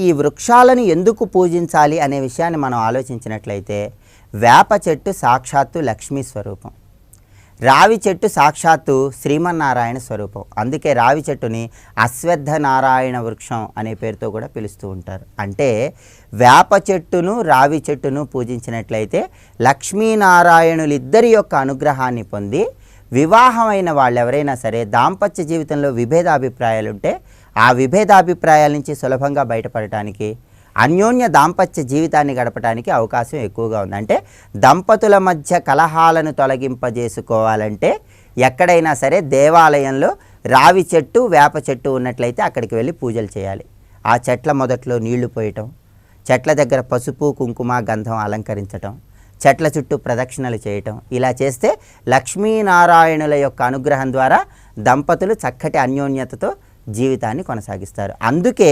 ఈ వృక్షాలను ఎందుకు పూజించాలి అనే విషయాన్ని మనం ఆలోచించినట్లయితే వేప చెట్టు సాక్షాత్తు లక్ష్మీ స్వరూపం, రావి చెట్టు సాక్షాత్తు శ్రీమన్నారాయణ స్వరూపం. అందుకే రావి చెట్టుని అశ్వత్థ నారాయణ వృక్షం అనే పేరుతో కూడా పిలుస్తూ ఉంటారు. అంటే వేప చెట్టును రావి చెట్టును పూజించినట్లయితే లక్ష్మీనారాయణులిద్దరి యొక్క అనుగ్రహాన్ని పొంది వివాహమైన వాళ్ళు ఎవరైనా సరే దాంపత్య జీవితంలో విభేదాభిప్రాయాలుంటే ఆ విభేదాభిప్రాయాల నుంచి సులభంగా బయటపడటానికి, అన్యోన్య దాంపత్య జీవితాన్ని గడపడానికి అవకాశం ఎక్కువగా ఉంది. అంటే దంపతుల మధ్య కలహాలను తొలగింపజేసుకోవాలంటే ఎక్కడైనా సరే దేవాలయంలో రావి చెట్టు వేప చెట్టు ఉన్నట్లయితే అక్కడికి వెళ్ళి పూజలు చేయాలి. ఆ చెట్ల మొదట్లో నీళ్లు పోయటం, చెట్ల దగ్గర పసుపు కుంకుమ గంధం అలంకరించటం, చెట్ల చుట్టూ ప్రదక్షిణలు చేయటం, ఇలా చేస్తే లక్ష్మీనారాయణుల యొక్క అనుగ్రహం ద్వారా దంపతులు చక్కటి అన్యోన్యతతో జీవితాన్ని కొనసాగిస్తారు. అందుకే